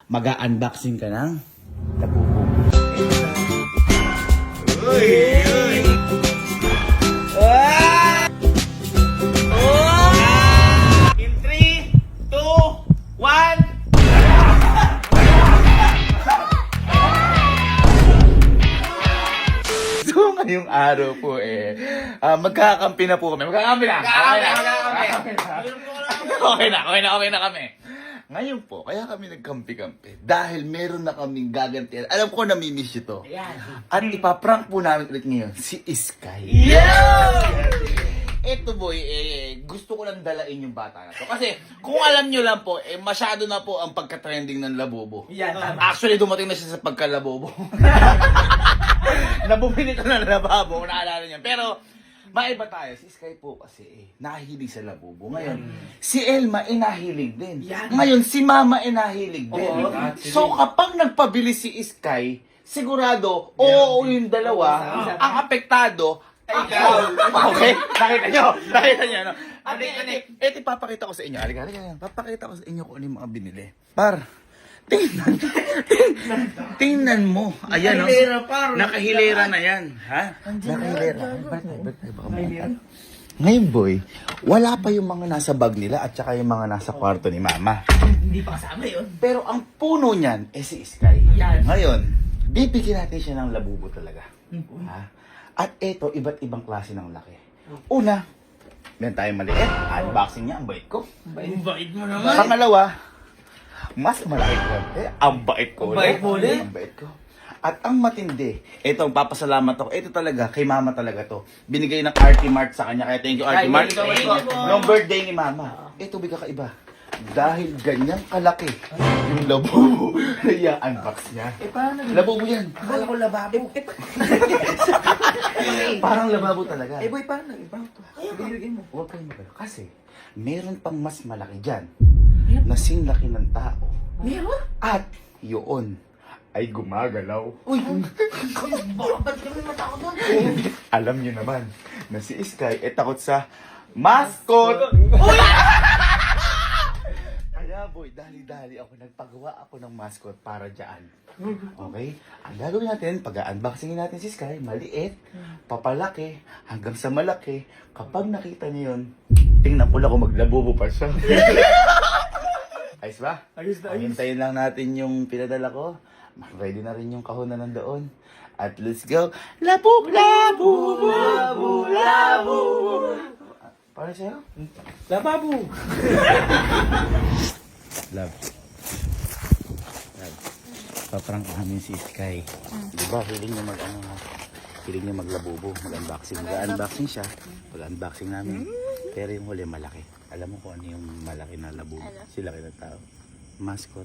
Mag-unboxing ka ng labubo. Uy! Uy! In 3, 2, 1. So, ngayong araw po magkakampi na po kami. Magkakampi na! Okay na kami. Ngayon po, kaya kami nagkampi-kampi dahil meron na kaming gagantihan. Alam ko namimiss ito. At ipaprank po namin ulit ngayon si Sky. Ito boy, gusto ko lang dalain yung bata na to. Kasi kung alam nyo lang po, masyado na po ang pagka-trending ng labobo. Actually, dumating na siya sa pagka-labobo. Nabumili ko na ng lababo, kung naalala niya. Pero, maiba tayo. Si Sky po kasi nahilig sa labubo. Ngayon, si Elma nahilig din. Ngayon, si Mama nahilig din. So, kapag nagpabili si Sky, sigurado, oo yung dalawa, ang apektado, ikaw. Okay? Nakita nyo, no? Ito, papakita ko sa inyo. Halika. Papakita ko sa inyo kung ano yung mga binili. Tingnan mo. Ayan, no? Nakahilera na yan. Ha? Nakahilera. Ngayon, boy, wala pa yung mga nasa bag nila at saka yung mga nasa kwarto ni Mama. Hindi pa kasama yun. Pero ang puno niyan, si Sky. Ngayon, bibigyan natin siya ng labubo talaga. Ha? At ito, iba't ibang klase ng laki. Una, meron tayong maliit. Unboxing niya, ang bait ko. Bait mo naman. Pangalawa, mas malaki ko. Ang bait ko. Ang bait ko. At ang matindi, ito, papasalamat ako. Ito talaga, kay Mama talaga to. Binigay ng RT Mart sa kanya. Kaya thank you, RT Mart. Nung birthday ni Mama. Ito, biga kaiba. Dahil ganyang kalaki yung labubo na i-unbox niya. Paano? Labubo yan. Akala ko lababo. Parang lababo talaga. Boy, paano? Ibang to. Bibigyan mo. Huwag kayong magano. Kasi, meron pang mas malaki dyan. Nasing laki ng tao. Meron? At, yun ay gumagalaw. Uy! Ba't kami matakot doon? Alam niyo naman na si Sky takot sa mascot. Kaya boy, dali-dali ako nagpagawa ako ng mascot para dyan. Okay? Ang gagawin natin, pag-unboxingin natin si Sky, maliit, papalaki, hanggang sa malaki. Kapag nakita niyo yun, tingnan ko lang kung maglabubo pa siya. Ayos ba? Ayos na, ayos. Hintayin lang natin yung pinadala ko. Ready na rin yung kahon na nandoon. At let's go. Labub, labub, labub, labub. Para sa'yo? Lababo! Love. Paprang namin si Sky. Diba, hiling niya maglabubo, mag-unboxing. Mag-unboxing siya. Pag-unboxing namin. Pero yung huli malaki. Alam mo kung ano yung malaki na labubo? Sila kayo ng tao. Mascot.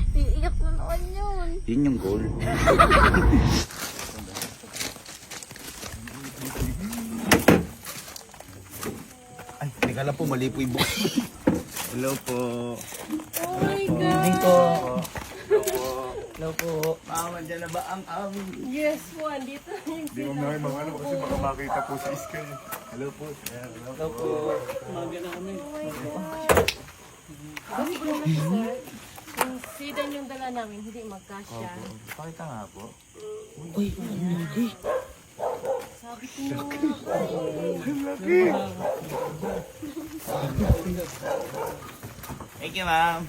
Iiyak na naman yun. Yun yung goal. Ay, teka lang po, mali po yung book. Hello po. Oh my God. Hello po. Mama, dyan na ba ang aming? Yes po, andito na yung Hindi ko na kayo mag-ano kasi baka makita po si Sky. Hello po. Hello po. Umaga na kami. Kasi po naman sir, yung sedan yung dala namin, hindi magkasya. Pakita nga po. Uy, hindi. Sabi ko nga. Thank you, ma'am.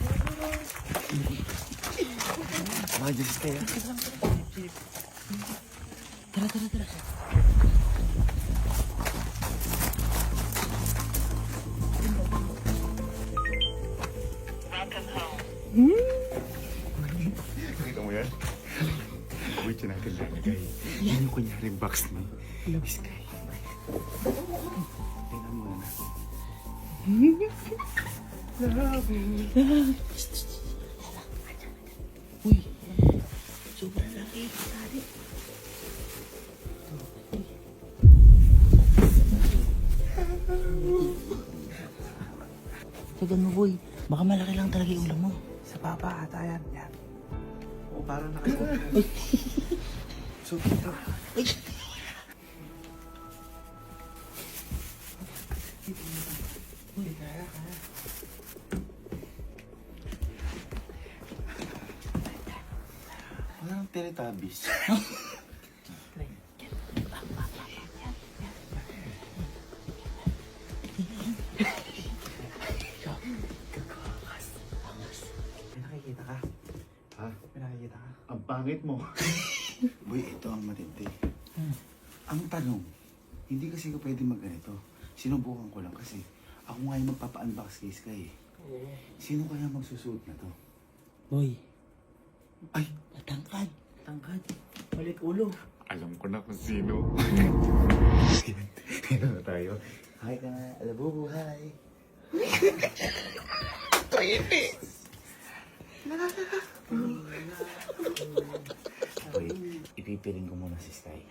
Mga Diyos kayo. Tara. Nakita mo yan? Wait, yun natin lalagay. Yan yung kunyaring box ni Sky. Tingnan muna natin. Uy, sobrang laki. Tagan mo, boy. Baka malaki lang talaga yung ulam mo. Sa papa, ata yan. Oh, parang nakita. So, kita. Ay! Teletubbies. May nakikita ka? Ha? May nakikita ka? Ang pangit mo. Boy, ito ang matindi. Ang tanong, hindi kasi ko pwede magganito. Sinubukan ko lang kasi ako nga yung magpapa-unbox case ka eh. Sino kaya magsusuot na to? Boy, Ay! matangkad. Matangkad. Malit ulo. Alam ko na kung sino. Sino na tayo? Hi ka nga, alabubu, hi! Creepy! Boy, ipipiling ko muna si Sky.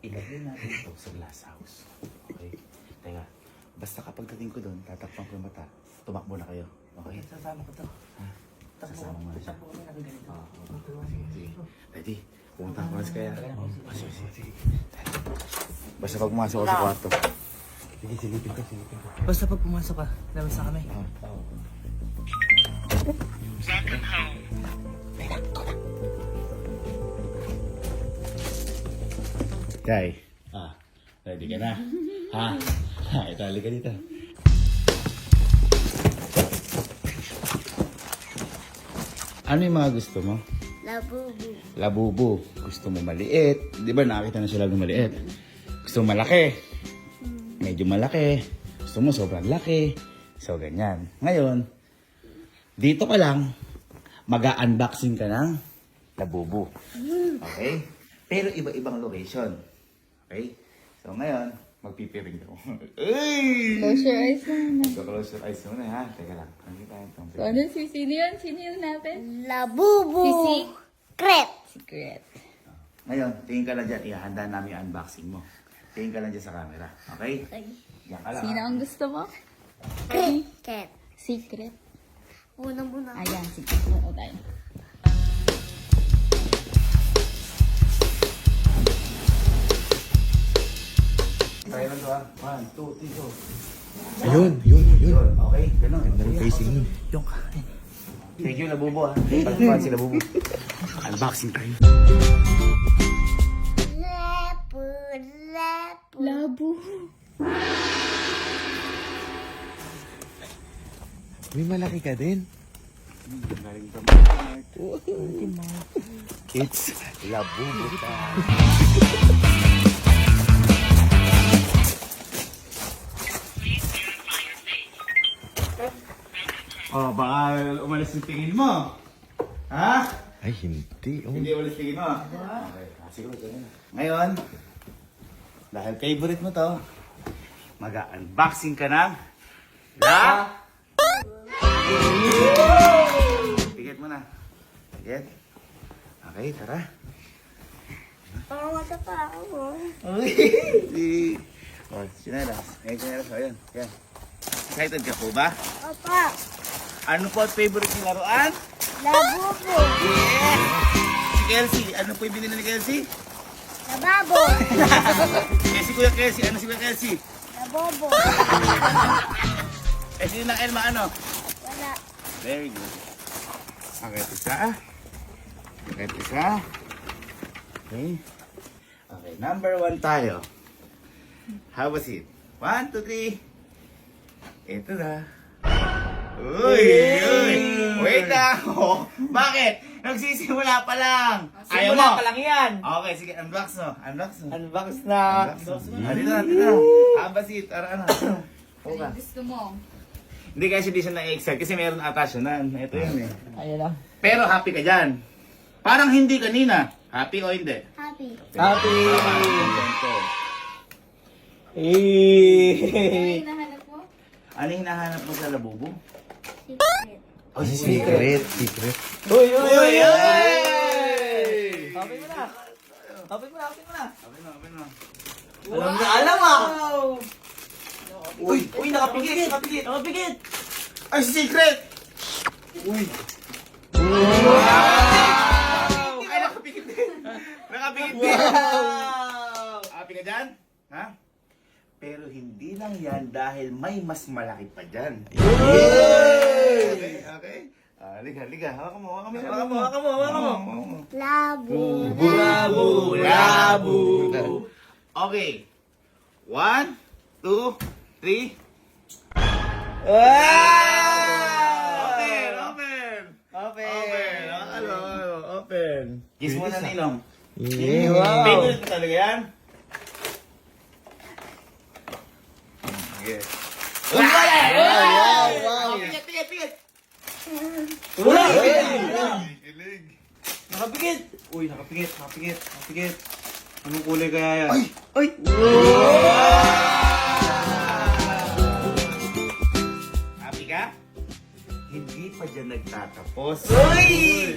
Ilagay natin ito sa glass house. Okay? Teka, basta kapag dating ko doon, tatakpan ko yung mata. Tumakbo na kayo. Okay? Sasama ko to. Ha? Sasama mo na siya. Takbo kami na ganito. Sige, sige. Ready? Pumunta ko mas kaya. Sige, sige. Basta pag pumasok ko sa kwarto. Sige, silipin ko, silipin ko. Basta pag pumasok ka, labas na kami. Kay, ready ka na? Ha? Itali ka dito. Ano yung mga gusto mo? Labubu. Labubu. Gusto mo maliit. Di ba nakakita na sila ng maliit? Gusto mo malaki. Medyo malaki. Gusto mo sobrang laki. So, ganyan. Ngayon, dito ka lang, mag-unboxing ka ng labubu. Okay? Pero iba-ibang location. Okay? So, ngayon, magpipiring daw. Ay! Close your eyes muna. So, close your eyes muna, ha? Teka lang. Ano tayo itong So, ano si sino yun? Sino yun natin? Labubu. Si Secret. Secret. Ngayon, tingin ka lang dyan. Ihahanda namin yung unboxing mo. Tingin ka lang dyan sa camera. Okay? Yan ka lang. Sino ha? ang gusto mo? Secret. Secret. Muna. Ayan, secret muna tayo. Tayo lang to, ha? 1, 2, 3, go. Ayun, yun. Yun, okay? Ganun. Ganda ng facing nun. Yung kain. Thank you, Labubo, ha? Palagpan si Labubo. Unboxing tayo. Labu. May malaki ka din. Galing ka It's labubu time. Oh, baka umalis yung tingin mo. Ha? Ay, hindi. Oh. Hindi umalis tingin mo. Okay, siguro ganyan na. Ngayon, dahil favorite mo to, mag-unboxing ka ng Ticket mo na. Ticket. Okay, tara. Pangawata pa ako. Oh, sinelas. Ngayon, sinelas. O, yan. Yan. Excited ka po ba? Opa. Ano po ang favorite ng laruan? Labubu. Yes! Si Kelsey. Ano po yung binili ni Kelsey? Lababo. Si Kuya Kelsey. Ano si Kuya Kelsey? Labobo. Si ng Elma, ano? Wala. Very good. Okay, isa. Okay, isa. Okay. Okay, number 1 tayo. How was it? 1, 2, 3. Ito na. Uy! Uy! Wait na! Oh, bakit? Nagsisimula pa lang. Ayaw mo? Simula pa lang yan. Okay, sige. Unbox no. Unbox no. Unbox na. Unbox no. Dito na, dito na. How was it? Ano? Okay. Gusto mo? Hindi kasi di siya na-excite kasi meron ata siya na. Ito yun eh. Ayun lang. Pero happy ka dyan. Parang hindi kanina. Happy o hindi? Happy. Happy! Ano hinahanap mo? Ano yung hinahanap mo sa labubo? Secret. Oh, si Secret. Uy, uy, uy, uy! Hey! Happy mo na. Happy mo na, happy mo na. Sabi na, sabi na. Alam na, alam ah! Uy, uy, nakapigit, nakapigit. Ay, si Secret! Uy. Wow! Ay, nakapikit din. Nakapikit din. Wow! Happy ka dyan? Ha? Pero hindi lang yan dahil may mas malaki pa dyan. Okay, okay. Liga. Hawakan mo. Hawakan mo. Labo. Labo. Okay. 1, 2, 3. Open. Kiss mo na, Ninong. Favorite mo talaga yan? Okay. Wow! Pikit! Nakapikit! Uy, nakapikit. Anong kulay kaya yan? Ay! Happy ka? Hindi pa dyan nagtatapos.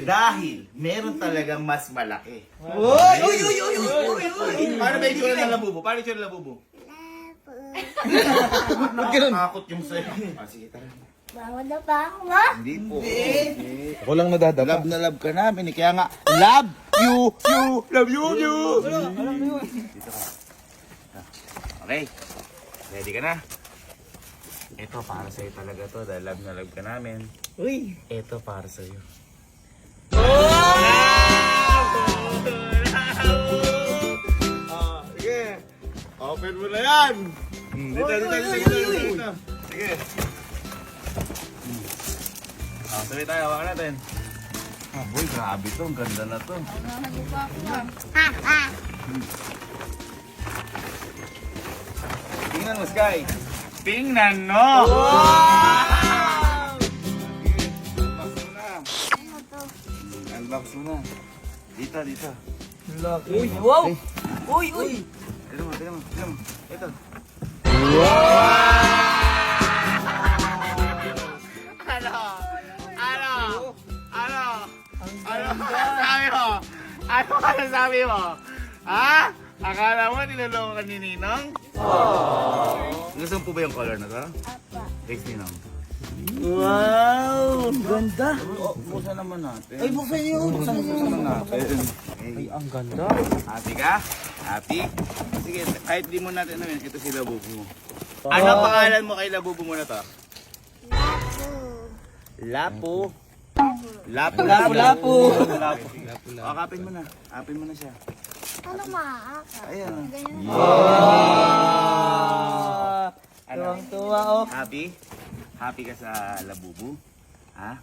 Dahil meron talagang mas malaki. Paano ba yung tsura ng labubo? Nakakakot yung sa'yo. Sige, tara. Bawa na ba ako, ma? Hindi po. Ako lang nadadapa. Love na love ka namin. Kaya nga, love you. Love you. Dito ka. Okay. Ready ka na? Ito para sa'yo talaga to. Dahil love na love ka namin. Uy! Ito para sa'yo. Sige. Open mo na yan. Dito. Sige. Sabay tayo, hawakan natin. Boy, grabe to. Ang ganda na to. Tingnan mo, Sky. Tingnan, no? Unbox mo na. Unbox mo na. Dito. Uy! Wow! Uy! Tignan mo. Ito. Ano sabi mo? Ha? Akala mo niloloko ka ni Ninong? Gusto mo po ba yung color na to? Apa. Face Ninong. Wow! Ang ganda! Buksan naman natin. Ay, buksan niyo! Buksan natin. Ay, ang ganda! Happy ka? Happy? Sige, kahit di mo natin namin, ito si Labubo mo. Ano pangalan mo kay Labubo mo na to? Labo. Lapo. Lapu! Akapin mo na. Apin mo na siya. Ano maaka? Ayan. Ganyan. Tuwang-tuwa, oh! Happy? Happy ka sa Labubo? Ha?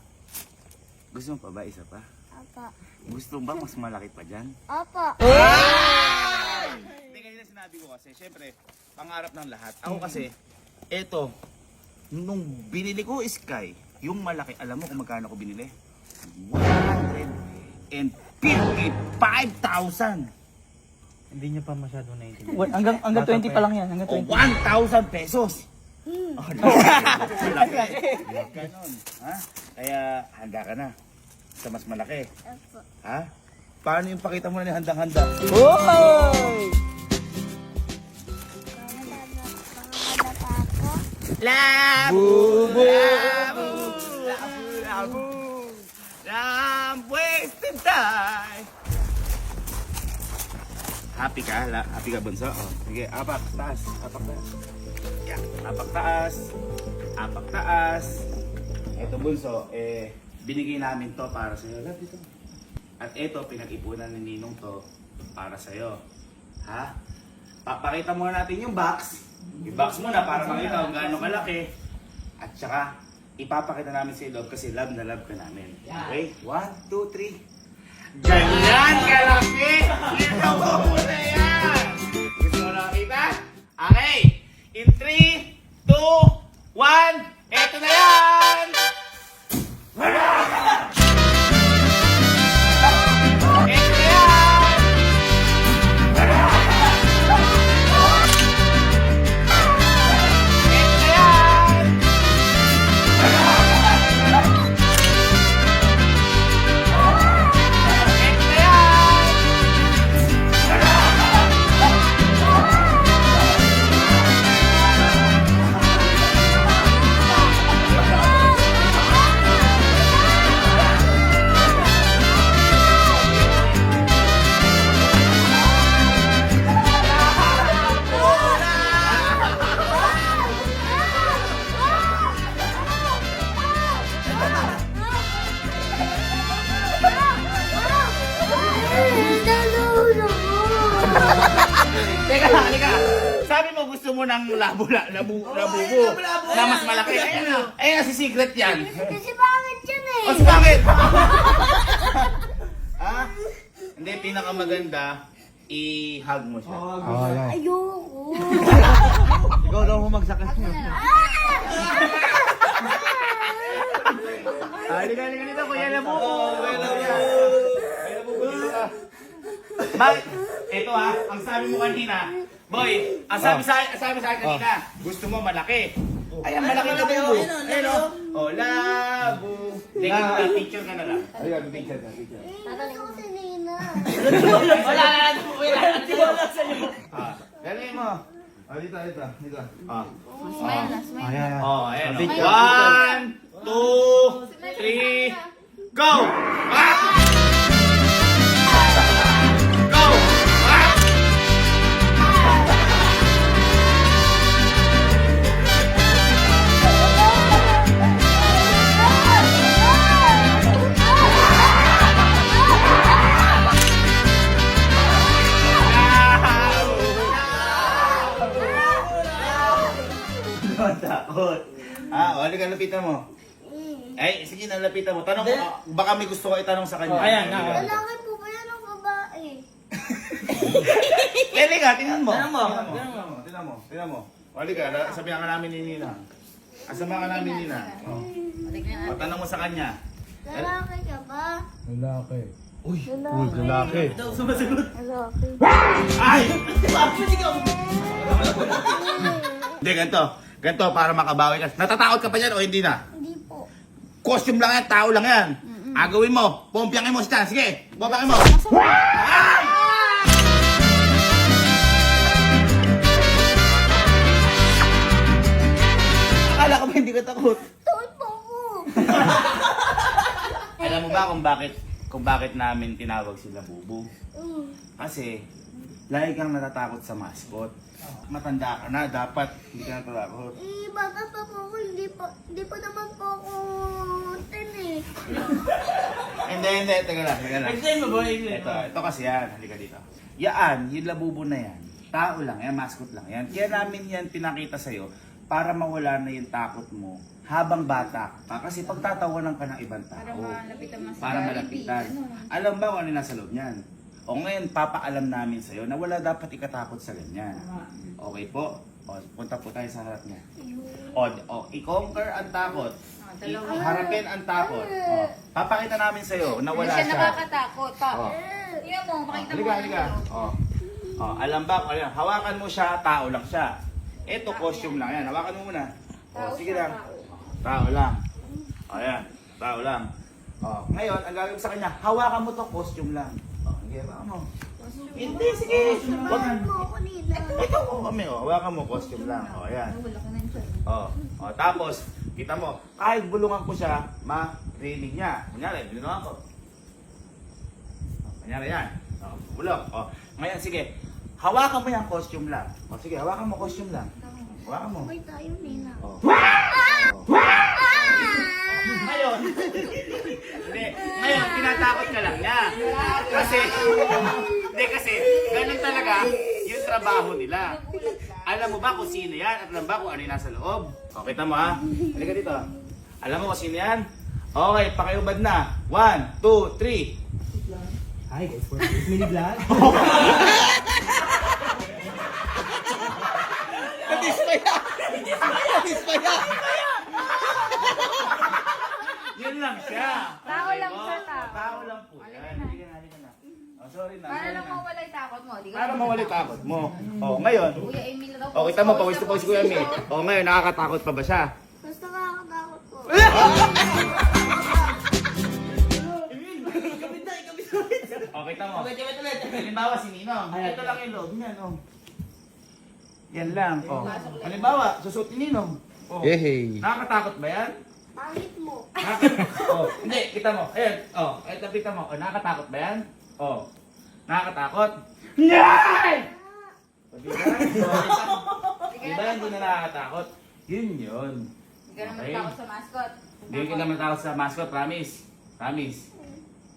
Gusto mo pa ba? Isa pa? Apa. Gusto mo ba mas malaki pa dyan? Apa. Hindi kanina sinabi ko kasi, syempre, pangarap ng lahat. Ako kasi, eto, nung binili ko Sky, yung malaki, alam mo kung magkano ko binili? 155,000! Hindi niya pa masyado naiintindihan. Hanggang 20 pa lang yan. Hanggang O 20. 1,000 pesos! Oh, no. Malaki. Ganon. Ha? Kaya handa ka na sa mas malaki. Apa. Ha? Paano yung pakita mo na yung handang-handa? Hoy! Pangalala pa ako. Labu! Wasted time! Happy ka? Happy ka, Bunso? Oh. Sige, apak, taas. Yeah, apak, taas. Ito, Bunso, binigay namin to para sa'yo. Love dito. At ito, pinag-ipunan ni Ninong to para sa'yo. Ha? Papakita muna natin yung box. I-box mo na para makita kung gaano kalaki. At saka, ipapakita namin sa loob kasi love na love ka namin. Okay? 1, 2, 3. Ganyan kalaki! Ito mo na yan! Gusto mo nakakita? Okay! In 3, 2, 1, eto na yan! Eto na yan! Eto na yan! gusto mo ng labubo na mas malaki. Ayan na, si Secret yan. Kasi bakit yan eh? O, si bakit? Ha? Hindi, pinakamaganda, i-hug mo siya. Ayoko. Ikaw daw humagsakas niyo. Halika dito, Kuya Labubo. Kuya Labubo, dito ka. Ito ha, ang sabi mo kanina, boy, ang sabi sa akin kanina, gusto mo malaki. Ayan, malaki na tayo. Ayun o. O, labo. Hindi ka na, picture ka na lang. Ayun, picture ka. Tatanong ko si Nina. Wala na sa'yo. Galing mo. Dito. Smile na, smile. Ayan. Ayan. 1, 2, 3, go! Go! Takot. Halika, lapitan mo. Ay, sige, nalapitan mo. Tanong mo, baka may gusto ko itanong sa kanya. Ayan, Lalaki po ba yan ang babae? Pwede ka, tingnan mo. Tingnan mo. Halika, sabihan ka namin ni Nina. Sabihan ka namin ni Nina. O, tanong mo sa kanya. Lalaki ka ba? Lalaki. Uy, Lalaki. lalaki. Ay! Hindi, ganito. Ganito, para makabawi ka. Natatakot ka pa dyan o hindi na? Hindi po. Costume lang yan, tao lang yan. Agawin mo, pompiangin mo siya. Sige, pompiangin mo. Ay! Akala ko ba hindi ka takot? Takot po ako. Alam mo ba kung bakit namin tinawag sila Bubu? Kasi, lagi kang natatakot sa mascot. Matanda ka na, dapat hindi ka natatakot. Bata pa po ako. Hindi pa naman po ako 10 eh. Hindi, teka lang. Explain mo ba? Ito kasi yan, halika dito. Yan, yung labubo na yan, tao lang yan, mascot lang yan. Kaya namin yan pinakita sa'yo para mawala na yung takot mo habang bata ka. Kasi pagtatawanan ka ng ibang tao. Para malapitan. Alam ba kung ano yung nasa loob niyan? O ngayon, papaalam namin sa'yo na wala dapat ikatakot sa ganyan. Okay po? O, punta po tayo sa harap niya. O, i-conquer ang takot. Harapin ang takot. O, papakita namin sa'yo na wala siya. nakakatakot. O, Tingnan mo, makita halika. O, alam ba kung ano yan? Hawakan mo siya, tao lang siya. Ito, costume lang yan. Hawakan mo muna. O, sige lang. Tao lang. O, yan. Tao lang. O, ngayon, ang gagawin sa kanya, hawakan mo to, costume lang. O, sige, hawakan mo. Hindi, sige. Samahan mo ako nila. Ito ko kami, o. Hawakan mo, costume lang. O, yan. O, tapos, kita mo, kahit bulungan ko siya, marinig niya. Kunyari, bulungan ko. O, kunyari yan. O, bulong. O, ngayon, sige. Hawakan mo yung costume lang. O, sige, hawakan mo, costume lang. Hawakan mo. May tayo nila. O. Ngayon, hindi, ngayon, tinatakot ka lang niya. Kasi, ganun talaga yung trabaho nila. Alam mo ba kung sino yan? At alam ba kung ano yung nasa loob? O, kita mo ha? Halika dito. Alam mo kung sino yan? Okay, pakiubad na. 1, 2, 3. Hi guys, for this mini vlog. Yun lang siya. Tao lang siya, tao. Tao lang po yan. Halika na. Oh, sorry na. Para sorry lang na. mawala yung takot mo. Di ka Para mawala yung takot mo. Oh, ngayon. Kuya Emil na daw. Oh, kita mo, pawis na pawis ko yan eh. Oh, ngayon, nakakatakot pa ba siya? Basta nakakatakot po. Oh, kita mo. Halimbawa, si Ninong. Ito lang yung loob niya, no? Yan lang. Oh. Halimbawa, susuot ni Ninong. Oh. Yehey. Nakakatakot ba yan? Pangit mo. Oh, hindi, kita mo. Ayan, oh, ito kita mo. Oh, nakakatakot ba yan? Oh. Nakakatakot? Nyay! O, diba? Diba hindi na nakakatakot? Yun. Hindi ka naman takot sa mascot. Hindi ka naman takot sa mascot, promise. Promise.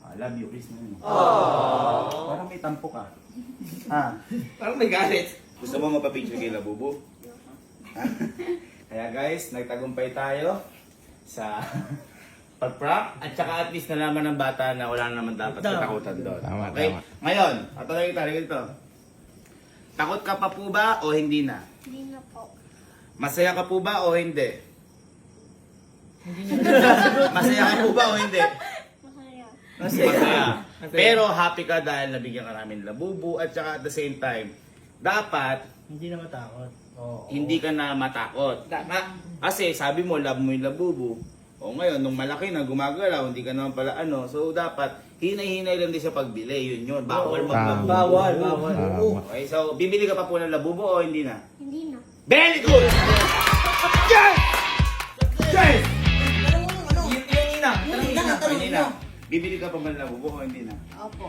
I love you, please. Parang may tampo ka. Ah. Parang may galit. Gusto mo mapapicture kay Labubo? Kaya guys, nagtagumpay tayo sa pag-prank at saka at least nalaman ng bata na wala naman dapat katakutan doon. Tama, Okay? tama. Ngayon, tatanungin tayo dito. Takot ka pa po ba o hindi na? Hindi na po. Masaya ka po ba o hindi? Masaya ka po ba o hindi? Masaya. Masaya. Pero happy ka dahil nabigyan ka namin Labubo at saka at the same time, dapat Hindi na matakot. Oo. hindi ka na matakot. Kasi sabi mo, love mo yung Labubo. O ngayon, nung malaki na gumagalaw, hindi ka naman pala ano. So dapat, hinay-hinay lang din sa pagbili. Yun. Bawal maglabubo. Bawal. Tama. Okay, so bibili ka pa po ng Labubo o hindi na? Hindi na. Very good! Yes! Yes! Hindi na. Bibili ka pa ba ng Labubo o hindi na? Opo.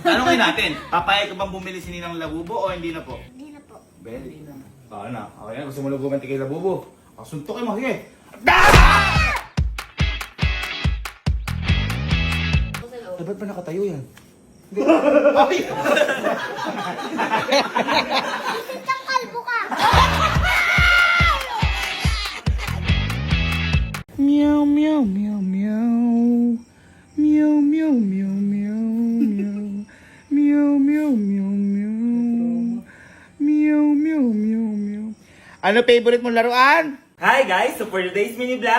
Tanongin natin, papayag ka bang bumili si Ninang Labubo o hindi na po? Hindi na po. Very good. Na. Okay na, gusto mo lubugan kay Labubo. Suntukin mo, sige. Ba't ba nakatayo yan? Isang kalbo ka! Meow, meow, meow, meow. Meow, meow, meow, meow, meow. Meow, meow, meow, meow. Meow, meow, meow, meow. Ano favorite mong laruan? Hi guys! So for today's mini vlog,